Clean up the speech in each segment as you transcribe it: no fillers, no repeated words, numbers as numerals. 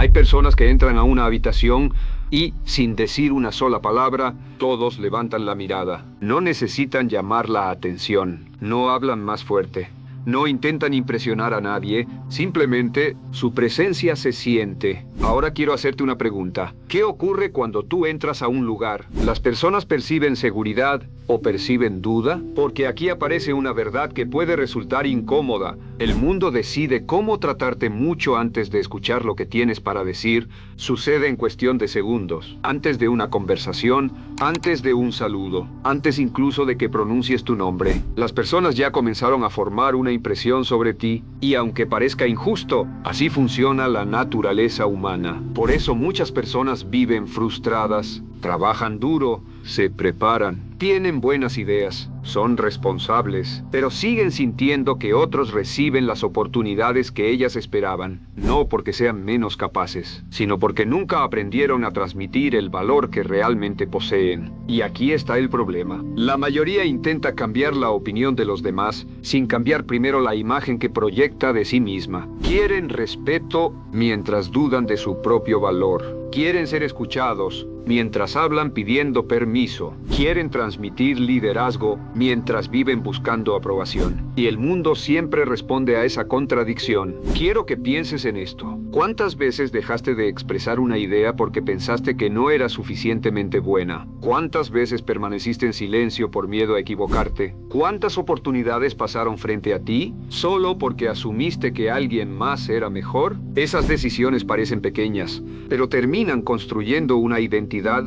Hay personas que entran a una habitación y, sin decir una sola palabra, todos levantan la mirada. No necesitan llamar la atención, no hablan más fuerte. No intentan impresionar a nadie, simplemente su presencia se siente. Ahora quiero hacerte una pregunta. ¿Qué ocurre cuando tú entras a un lugar? ¿Las personas perciben seguridad o perciben duda? Porque aquí aparece una verdad que puede resultar incómoda. El mundo decide cómo tratarte mucho antes de escuchar lo que tienes para decir. Sucede en cuestión de segundos. Antes de una conversación, antes de un saludo, antes incluso de que pronuncies tu nombre. Las personas ya comenzaron a formar una impresión sobre ti, y aunque parezca injusto, así funciona la naturaleza humana. Por eso muchas personas viven frustradas, trabajan duro, se preparan, tienen buenas ideas, son responsables, pero siguen sintiendo que otros reciben las oportunidades que ellas esperaban, no porque sean menos capaces, sino porque nunca aprendieron a transmitir el valor que realmente poseen. Y aquí está el problema. La mayoría intenta cambiar la opinión de los demás sin cambiar primero la imagen que proyecta de sí misma. Quieren respeto mientras dudan de su propio valor. Quieren ser escuchados mientras hablan pidiendo permiso. Quieren transmitir liderazgo mientras viven buscando aprobación. Y el mundo siempre responde a esa contradicción. Quiero que pienses en esto. ¿Cuántas veces dejaste de expresar una idea porque pensaste que no era suficientemente buena? ¿Cuántas veces permaneciste en silencio por miedo a equivocarte? ¿Cuántas oportunidades pasaron frente a ti solo porque asumiste que alguien más era mejor? Esas decisiones parecen pequeñas, pero terminan construyendo una identidad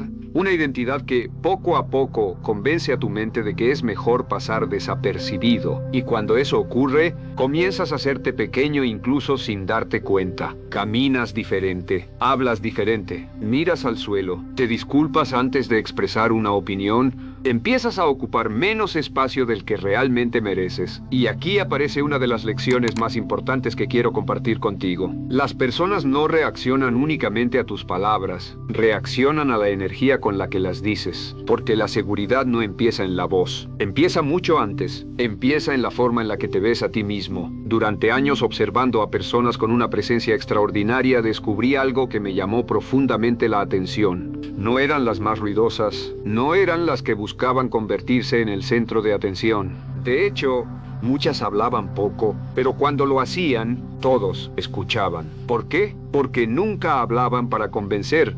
que poco a poco convence a tu mente de que es mejor pasar desapercibido. Y cuando eso ocurre, comienzas a hacerte pequeño incluso sin darte cuenta. Caminas diferente, hablas diferente, miras al suelo, te disculpas antes de expresar una opinión, empiezas a ocupar menos espacio del que realmente mereces. Y aquí aparece una de las lecciones más importantes que quiero compartir contigo. Las personas no reaccionan únicamente a tus palabras, reaccionan a la energía con la que las dices, porque la seguridad no empieza en la voz, empieza mucho antes, empieza en la forma en la que te ves a ti mismo. Durante años observando a personas con una presencia extraordinaria, descubrí algo que me llamó profundamente la atención. No eran las más ruidosas, no eran las que buscaban convertirse en el centro de atención. De hecho, muchas hablaban poco, pero cuando lo hacían, todos escuchaban. ¿Por qué? Porque nunca hablaban para convencer,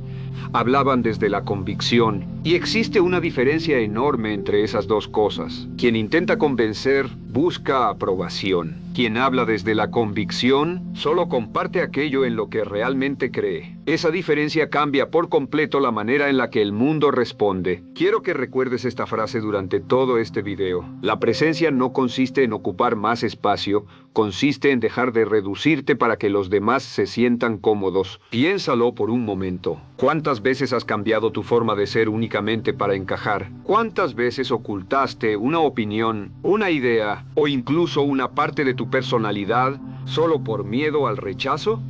hablaban desde la convicción. Y existe una diferencia enorme entre esas dos cosas. Quien intenta convencer busca aprobación. Quien habla desde la convicción solo comparte aquello en lo que realmente cree. Esa diferencia cambia por completo la manera en la que el mundo responde. Quiero que recuerdes esta frase durante todo este video. La presencia no consiste en ocupar más espacio, consiste en dejar de reducirte para que los demás se sientan cómodos. Piénsalo por un momento. ¿Cuántas veces has cambiado tu forma de ser únicamente para encajar? ¿Cuántas veces ocultaste una opinión, una idea o incluso una parte de tu personalidad solo por miedo al rechazo?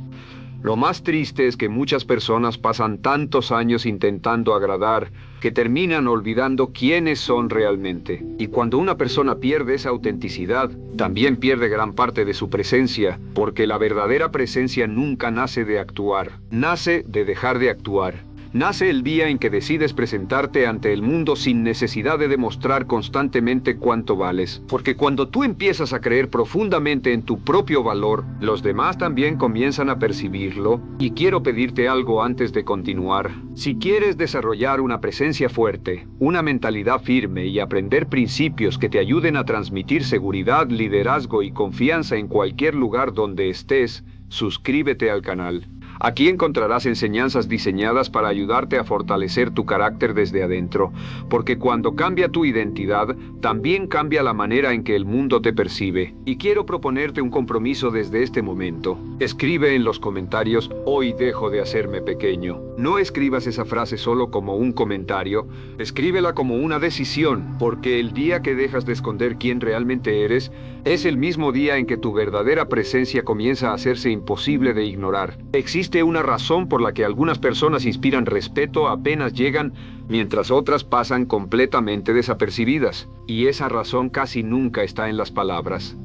Lo más triste es que muchas personas pasan tantos años intentando agradar que terminan olvidando quiénes son realmente. Y cuando una persona pierde esa autenticidad, también pierde gran parte de su presencia, porque la verdadera presencia nunca nace de actuar, nace de dejar de actuar. Nace el día en que decides presentarte ante el mundo sin necesidad de demostrar constantemente cuánto vales. Porque cuando tú empiezas a creer profundamente en tu propio valor, los demás también comienzan a percibirlo. Y quiero pedirte algo antes de continuar. Si quieres desarrollar una presencia fuerte, una mentalidad firme y aprender principios que te ayuden a transmitir seguridad, liderazgo y confianza en cualquier lugar donde estés, suscríbete al canal. Aquí encontrarás enseñanzas diseñadas para ayudarte a fortalecer tu carácter desde adentro, porque cuando cambia tu identidad, también cambia la manera en que el mundo te percibe. Y quiero proponerte un compromiso desde este momento. Escribe en los comentarios: hoy dejo de hacerme pequeño. No escribas esa frase solo como un comentario, escríbela como una decisión, porque el día que dejas de esconder quién realmente eres, es el mismo día en que tu verdadera presencia comienza a hacerse imposible de ignorar. Existe una razón por la que algunas personas inspiran respeto apenas llegan, mientras otras pasan completamente desapercibidas. Y esa razón casi nunca está en las palabras.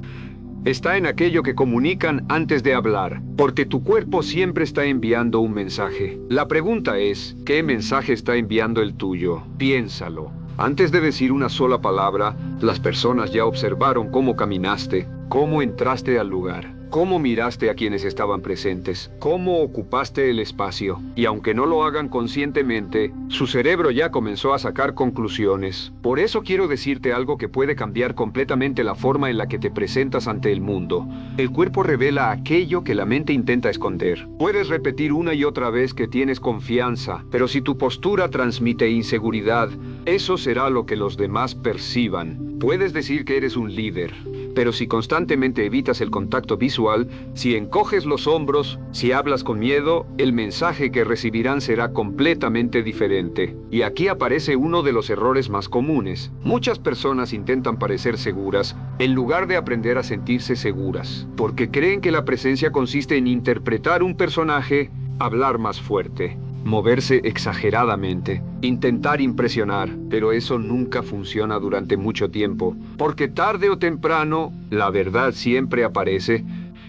está en aquello que comunican antes de hablar, porque tu cuerpo siempre está enviando un mensaje. La pregunta es, ¿qué mensaje está enviando el tuyo? Piénsalo. Antes de decir una sola palabra, las personas ya observaron cómo caminaste, cómo entraste al lugar, cómo miraste a quienes estaban presentes, cómo ocupaste el espacio. Y aunque no lo hagan conscientemente, su cerebro ya comenzó a sacar conclusiones. Por eso quiero decirte algo que puede cambiar completamente la forma en la que te presentas ante el mundo. El cuerpo revela aquello que la mente intenta esconder. Puedes repetir una y otra vez que tienes confianza, pero si tu postura transmite inseguridad, eso será lo que los demás perciban. Puedes decir que eres un líder, pero si constantemente evitas el contacto visual, si encoges los hombros, si hablas con miedo, el mensaje que recibirán será completamente diferente. Y aquí aparece uno de los errores más comunes. Muchas personas intentan parecer seguras, en lugar de aprender a sentirse seguras, porque creen que la presencia consiste en interpretar un personaje, hablar más fuerte, moverse exageradamente, intentar impresionar, pero eso nunca funciona durante mucho tiempo, porque tarde o temprano, la verdad siempre aparece.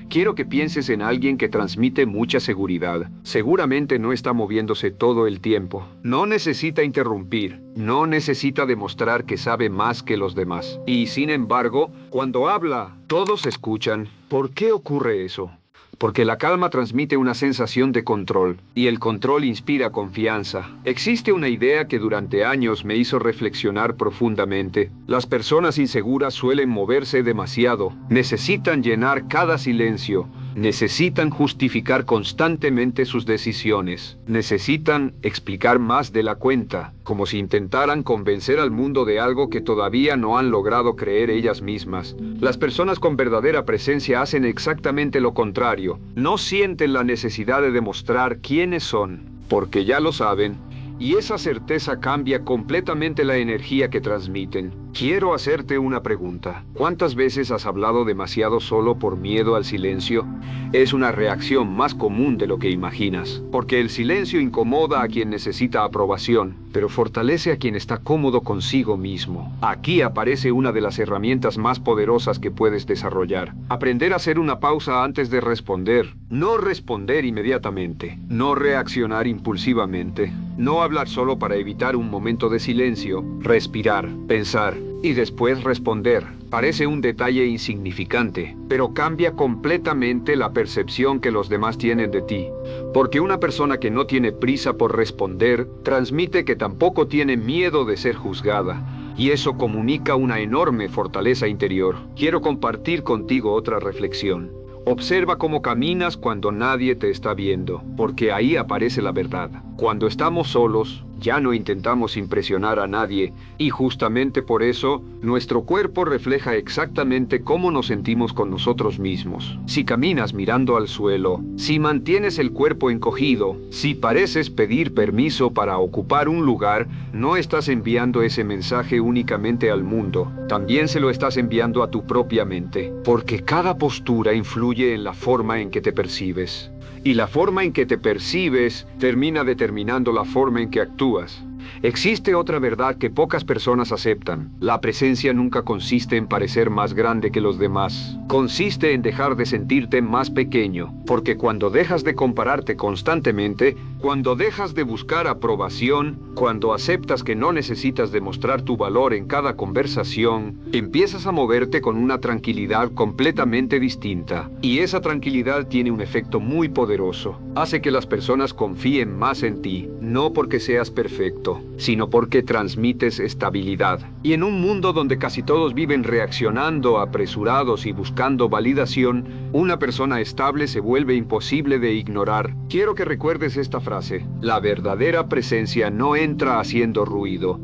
Quiero que pienses en alguien que transmite mucha seguridad. Seguramente no está moviéndose todo el tiempo. No necesita interrumpir. No necesita demostrar que sabe más que los demás. Y sin embargo, cuando habla, todos escuchan. ¿Por qué ocurre eso? Porque la calma transmite una sensación de control, y el control inspira confianza. Existe una idea que durante años me hizo reflexionar profundamente. Las personas inseguras suelen moverse demasiado, necesitan llenar cada silencio, necesitan justificar constantemente sus decisiones, necesitan explicar más de la cuenta, como si intentaran convencer al mundo de algo que todavía no han logrado creer ellas mismas. Las personas con verdadera presencia hacen exactamente lo contrario. No sienten la necesidad de demostrar quiénes son, porque ya lo saben, y esa certeza cambia completamente la energía que transmiten. Quiero hacerte una pregunta. ¿Cuántas veces has hablado demasiado solo por miedo al silencio? Es una reacción más común de lo que imaginas, porque el silencio incomoda a quien necesita aprobación, pero fortalece a quien está cómodo consigo mismo. Aquí aparece una de las herramientas más poderosas que puedes desarrollar. Aprender a hacer una pausa antes de responder. No responder inmediatamente. No reaccionar impulsivamente. No hablar solo para evitar un momento de silencio. Respirar, pensar y después responder. Parece un detalle insignificante, pero cambia completamente la percepción que los demás tienen de ti. Porque una persona que no tiene prisa por responder, transmite que tampoco tiene miedo de ser juzgada. Y eso comunica una enorme fortaleza interior. Quiero compartir contigo otra reflexión. Observa cómo caminas cuando nadie te está viendo, porque ahí aparece la verdad. Cuando estamos solos, ya no intentamos impresionar a nadie, y justamente por eso, nuestro cuerpo refleja exactamente cómo nos sentimos con nosotros mismos. Si caminas mirando al suelo, si mantienes el cuerpo encogido, si pareces pedir permiso para ocupar un lugar, no estás enviando ese mensaje únicamente al mundo, también se lo estás enviando a tu propia mente, porque cada postura influye en la forma en que te percibes. Y la forma en que te percibes termina determinando la forma en que actúas. Existe otra verdad que pocas personas aceptan. La presencia nunca consiste en parecer más grande que los demás. Consiste en dejar de sentirte más pequeño, porque cuando dejas de compararte constantemente, cuando dejas de buscar aprobación, cuando aceptas que no necesitas demostrar tu valor en cada conversación, empiezas a moverte con una tranquilidad completamente distinta. Y esa tranquilidad tiene un efecto muy poderoso. Hace que las personas confíen más en ti, no porque seas perfecto, sino porque transmites estabilidad. Y en un mundo donde casi todos viven reaccionando, apresurados y buscando validación, una persona estable se vuelve imposible de ignorar. Quiero que recuerdes esta frase: la verdadera presencia no entra haciendo ruido,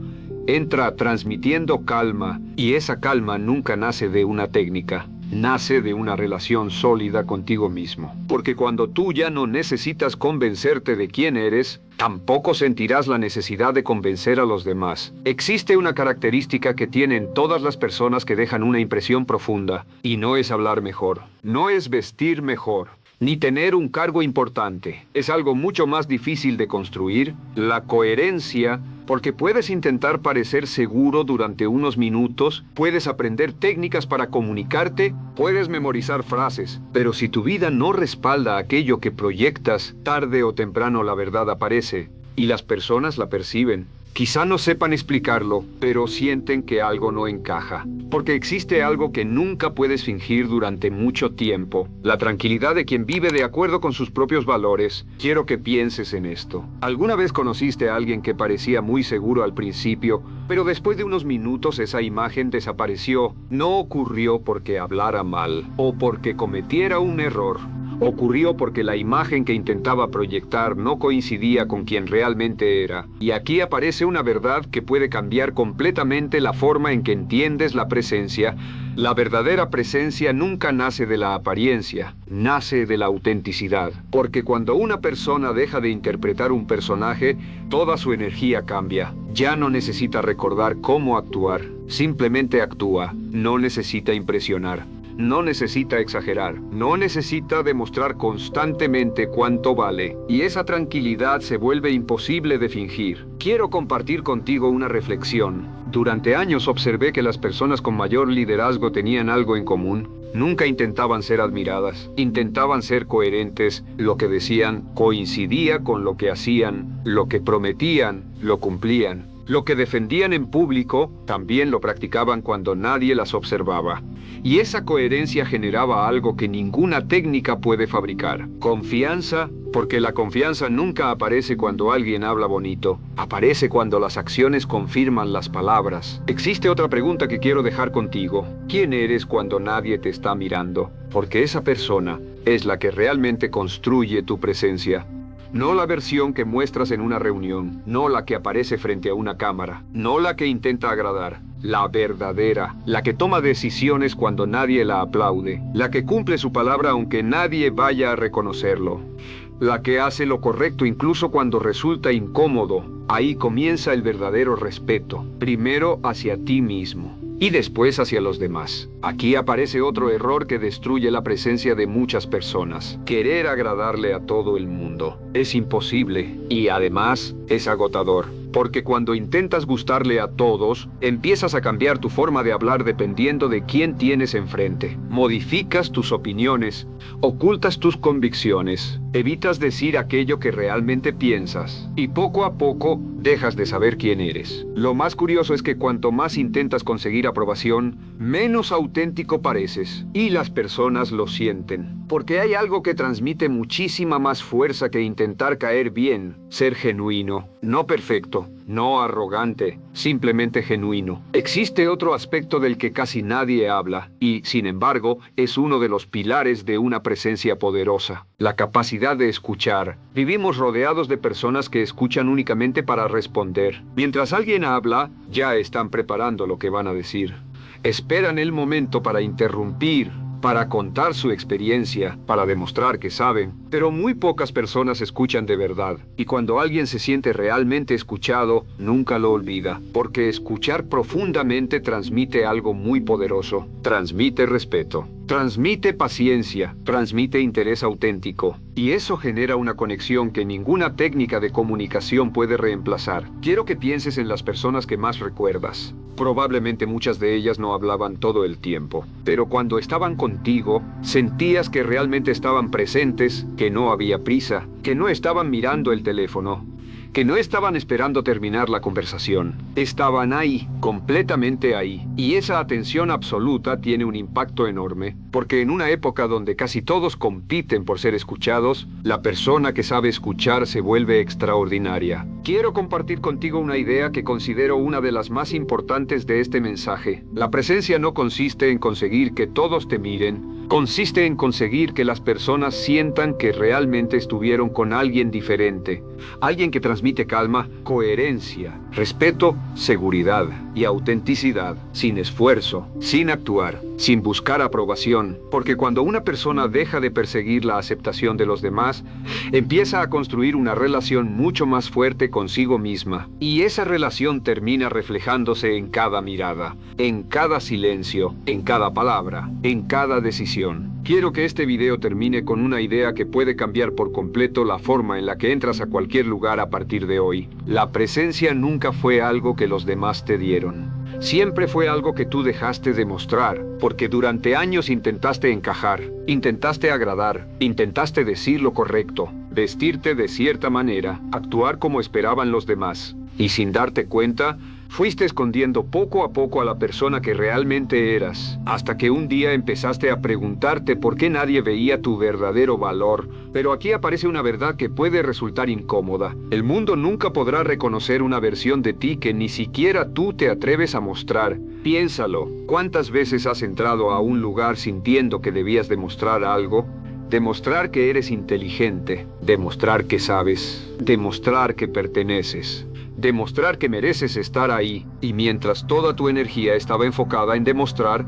entra transmitiendo calma, y esa calma nunca nace de una técnica. Nace de una relación sólida contigo mismo. Porque cuando tú ya no necesitas convencerte de quién eres, tampoco sentirás la necesidad de convencer a los demás. Existe una característica que tienen todas las personas que dejan una impresión profunda, y no es hablar mejor, no es vestir mejor, ni tener un cargo importante. Es algo mucho más difícil de construir: la coherencia porque puedes intentar parecer seguro durante unos minutos, puedes aprender técnicas para comunicarte, puedes memorizar frases, pero si tu vida no respalda aquello que proyectas, tarde o temprano la verdad aparece, y las personas la perciben. Quizá no sepan explicarlo, pero sienten que algo no encaja. Porque existe algo que nunca puedes fingir durante mucho tiempo. La tranquilidad de quien vive de acuerdo con sus propios valores. Quiero que pienses en esto. ¿Alguna vez conociste a alguien que parecía muy seguro al principio, pero después de unos minutos esa imagen desapareció? No ocurrió porque hablara mal o porque cometiera un error. Ocurrió porque la imagen que intentaba proyectar no coincidía con quien realmente era. Y aquí aparece una verdad que puede cambiar completamente la forma en que entiendes la presencia. La verdadera presencia nunca nace de la apariencia, nace de la autenticidad. Porque cuando una persona deja de interpretar un personaje, toda su energía cambia. Ya no necesita recordar cómo actuar, simplemente actúa, no necesita impresionar. No necesita exagerar, no necesita demostrar constantemente cuánto vale, y esa tranquilidad se vuelve imposible de fingir. Quiero compartir contigo una reflexión. Durante años observé que las personas con mayor liderazgo tenían algo en común. Nunca intentaban ser admiradas, intentaban ser coherentes, lo que decían coincidía con lo que hacían, lo que prometían, lo cumplían. Lo que defendían en público, también lo practicaban cuando nadie las observaba. Y esa coherencia generaba algo que ninguna técnica puede fabricar. Confianza, porque la confianza nunca aparece cuando alguien habla bonito. Aparece cuando las acciones confirman las palabras. Existe otra pregunta que quiero dejar contigo. ¿Quién eres cuando nadie te está mirando? Porque esa persona es la que realmente construye tu presencia. No la versión que muestras en una reunión, no la que aparece frente a una cámara, no la que intenta agradar, la verdadera, la que toma decisiones cuando nadie la aplaude, la que cumple su palabra aunque nadie vaya a reconocerlo, la que hace lo correcto incluso cuando resulta incómodo. Ahí comienza el verdadero respeto, primero hacia ti mismo y después hacia los demás. Aquí aparece otro error que destruye la presencia de muchas personas. Querer agradarle a todo el mundo. Es imposible y además es agotador. Porque cuando intentas gustarle a todos, empiezas a cambiar tu forma de hablar dependiendo de quién tienes enfrente. Modificas tus opiniones, ocultas tus convicciones, evitas decir aquello que realmente piensas y poco a poco dejas de saber quién eres. Lo más curioso es que cuanto más intentas conseguir aprobación, menos auténtico pareces y las personas lo sienten. Porque hay algo que transmite muchísima más fuerza que intentar caer bien, ser genuino, no perfecto, no arrogante, simplemente genuino. Existe otro aspecto del que casi nadie habla y, sin embargo, es uno de los pilares de una presencia poderosa: la capacidad de escuchar. Vivimos rodeados de personas que escuchan únicamente para responder. Mientras alguien habla, ya están preparando lo que van a decir. Esperan el momento para interrumpir, para contar su experiencia, para demostrar que saben. Pero muy pocas personas escuchan de verdad. Y cuando alguien se siente realmente escuchado, nunca lo olvida. Porque escuchar profundamente transmite algo muy poderoso. Transmite respeto. Transmite paciencia, transmite interés auténtico. Y eso genera una conexión que ninguna técnica de comunicación puede reemplazar. Quiero que pienses en las personas que más recuerdas. Probablemente muchas de ellas no hablaban todo el tiempo, pero cuando estaban contigo, sentías que realmente estaban presentes, que no había prisa, que no estaban mirando el teléfono, que no estaban esperando terminar la conversación. Estaban ahí, completamente ahí. Y esa atención absoluta tiene un impacto enorme, porque en una época donde casi todos compiten por ser escuchados, la persona que sabe escuchar se vuelve extraordinaria. Quiero compartir contigo una idea que considero una de las más importantes de este mensaje. La presencia no consiste en conseguir que todos te miren, consiste en conseguir que las personas sientan que realmente estuvieron con alguien diferente, alguien que transmite calma, coherencia, respeto, seguridad y autenticidad, sin esfuerzo, sin actuar, sin buscar aprobación, porque cuando una persona deja de perseguir la aceptación de los demás, empieza a construir una relación mucho más fuerte consigo misma, y esa relación termina reflejándose en cada mirada, en cada silencio, en cada palabra, en cada decisión. atención. Quiero que este video termine con una idea que puede cambiar por completo la forma en la que entras a cualquier lugar a partir de hoy. La presencia nunca fue algo que los demás te dieron. Siempre fue algo que tú dejaste de mostrar, porque durante años intentaste encajar, intentaste agradar, intentaste decir lo correcto, vestirte de cierta manera, actuar como esperaban los demás. Y sin darte cuenta, fuiste escondiendo poco a poco a la persona que realmente eras, hasta que un día empezaste a preguntarte por qué nadie veía tu verdadero valor. Pero aquí aparece una verdad que puede resultar incómoda. El mundo nunca podrá reconocer una versión de ti que ni siquiera tú te atreves a mostrar. Piénsalo, ¿cuántas veces has entrado a un lugar sintiendo que debías demostrar algo? Demostrar que eres inteligente, demostrar que sabes, demostrar que perteneces. Demostrar que mereces estar ahí, y mientras toda tu energía estaba enfocada en demostrar,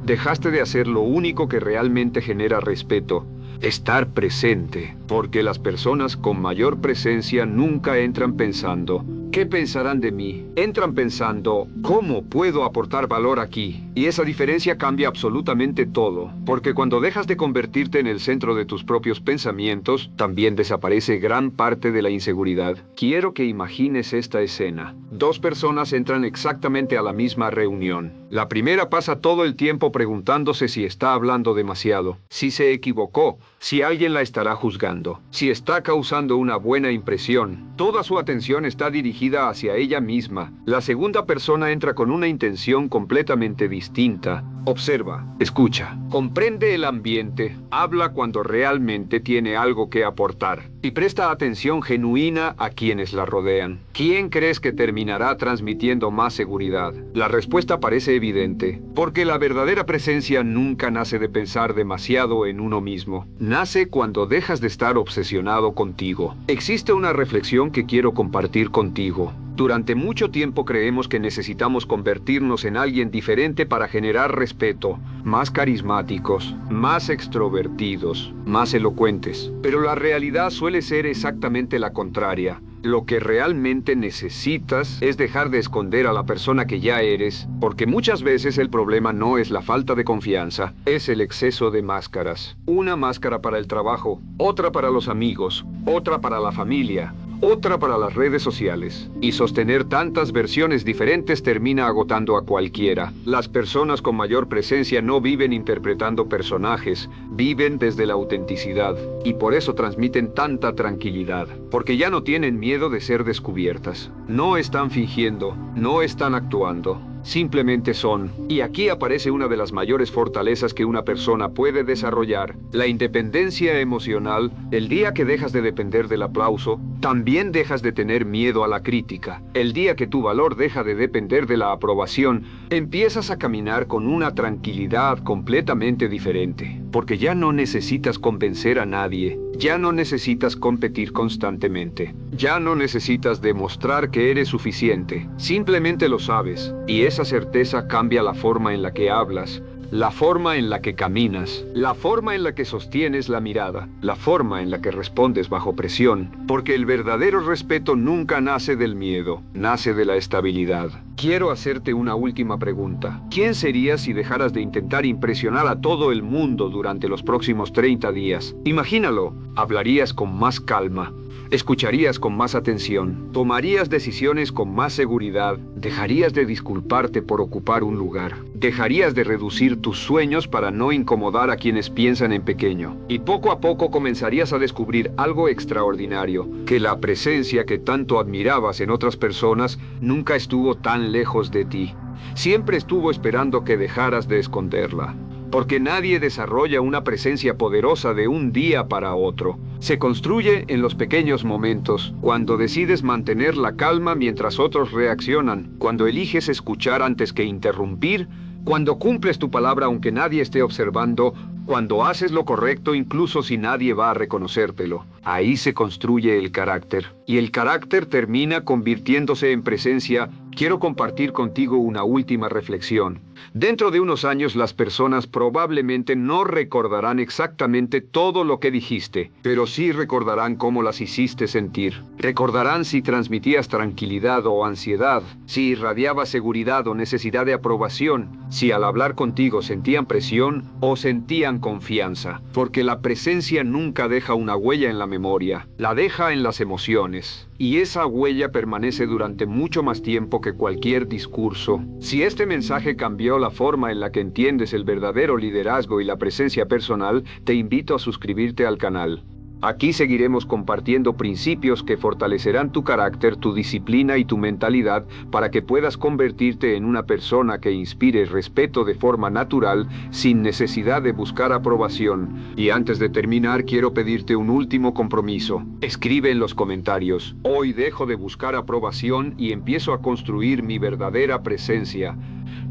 dejaste de hacer lo único que realmente genera respeto: estar presente, porque las personas con mayor presencia nunca entran pensando, ¿qué pensarán de mí? Entran pensando, ¿cómo puedo aportar valor aquí? Y esa diferencia cambia absolutamente todo, porque cuando dejas de convertirte en el centro de tus propios pensamientos, también desaparece gran parte de la inseguridad. Quiero que imagines esta escena. Dos personas entran exactamente a la misma reunión. La primera pasa todo el tiempo preguntándose si está hablando demasiado, si se equivocó, si alguien la estará juzgando, si está causando una buena impresión. Toda su atención está dirigida hacia ella misma. La segunda persona entra con una intención completamente distinta. Observa, escucha, comprende el ambiente, habla cuando realmente tiene algo que aportar y presta atención genuina a quienes la rodean. ¿Quién crees que terminará transmitiendo más seguridad? La respuesta parece evidente, porque la verdadera presencia nunca nace de pensar demasiado en uno mismo. Nace cuando dejas de estar obsesionado contigo. Existe una reflexión que quiero compartir contigo. Durante mucho tiempo creemos que necesitamos convertirnos en alguien diferente para generar respeto, más carismáticos, más extrovertidos, más elocuentes. Pero la realidad suele ser exactamente la contraria. Lo que realmente necesitas es dejar de esconder a la persona que ya eres, porque muchas veces el problema no es la falta de confianza, es el exceso de máscaras. Una máscara para el trabajo, otra para los amigos, otra para la familia, otra para las redes sociales. Y sostener tantas versiones diferentes termina agotando a cualquiera. Las personas con mayor presencia no viven interpretando personajes, viven desde la autenticidad. Y por eso transmiten tanta tranquilidad, porque ya no tienen miedo de ser descubiertas. No están fingiendo, no están actuando. Simplemente son. Y aquí aparece una de las mayores fortalezas que una persona puede desarrollar: la independencia emocional. El día que dejas de depender del aplauso, también dejas de tener miedo a la crítica. El día que tu valor deja de depender de la aprobación, empiezas a caminar con una tranquilidad completamente diferente. Porque ya no necesitas convencer a nadie, ya no necesitas competir constantemente, ya no necesitas demostrar que eres suficiente. Simplemente lo sabes, y esa certeza cambia la forma en la que hablas, la forma en la que caminas, la forma en la que sostienes la mirada, la forma en la que respondes bajo presión, porque el verdadero respeto nunca nace del miedo, nace de la estabilidad. Quiero hacerte una última pregunta. ¿Quién serías si dejaras de intentar impresionar a todo el mundo durante los próximos 30 días? Imagínalo, hablarías con más calma, escucharías con más atención, tomarías decisiones con más seguridad, dejarías de disculparte por ocupar un lugar, dejarías de reducir tus sueños para no incomodar a quienes piensan en pequeño, y poco a poco comenzarías a descubrir algo extraordinario: que la presencia que tanto admirabas en otras personas nunca estuvo tan lejos de ti. Siempre estuvo esperando que dejaras de esconderla. Porque nadie desarrolla una presencia poderosa de un día para otro. Se construye en los pequeños momentos, cuando decides mantener la calma mientras otros reaccionan, cuando eliges escuchar antes que interrumpir, cuando cumples tu palabra aunque nadie esté observando, cuando haces lo correcto incluso si nadie va a reconocértelo. Ahí se construye el carácter. Y el carácter termina convirtiéndose en presencia quiero compartir contigo una última reflexión. Dentro de unos años las personas probablemente no recordarán exactamente todo lo que dijiste, pero sí recordarán cómo las hiciste sentir. Recordarán si transmitías tranquilidad o ansiedad, si irradiabas seguridad o necesidad de aprobación, si al hablar contigo sentían presión o sentían confianza. Porque la presencia nunca deja una huella en la memoria, la deja en las emociones. Y esa huella permanece durante mucho más tiempo que cualquier discurso. Si este mensaje cambió la forma en la que entiendes el verdadero liderazgo y la presencia personal, te invito a suscribirte al canal. Aquí seguiremos compartiendo principios que fortalecerán tu carácter, tu disciplina y tu mentalidad para que puedas convertirte en una persona que inspire respeto de forma natural, sin necesidad de buscar aprobación. Y antes de terminar, quiero pedirte un último compromiso. Escribe en los comentarios: hoy dejo de buscar aprobación y empiezo a construir mi verdadera presencia.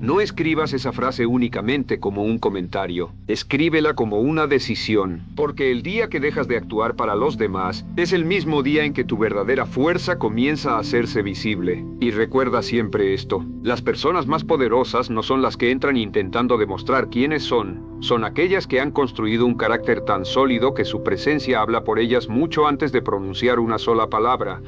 No escribas esa frase únicamente como un comentario. Escríbela como una decisión, porque el día que dejas de actuar para los demás es el mismo día en que tu verdadera fuerza comienza a hacerse visible. Y recuerda siempre esto: las personas más poderosas no son las que entran intentando demostrar quiénes son aquellas que han construido un carácter tan sólido que su presencia habla por ellas mucho antes de pronunciar una sola palabra.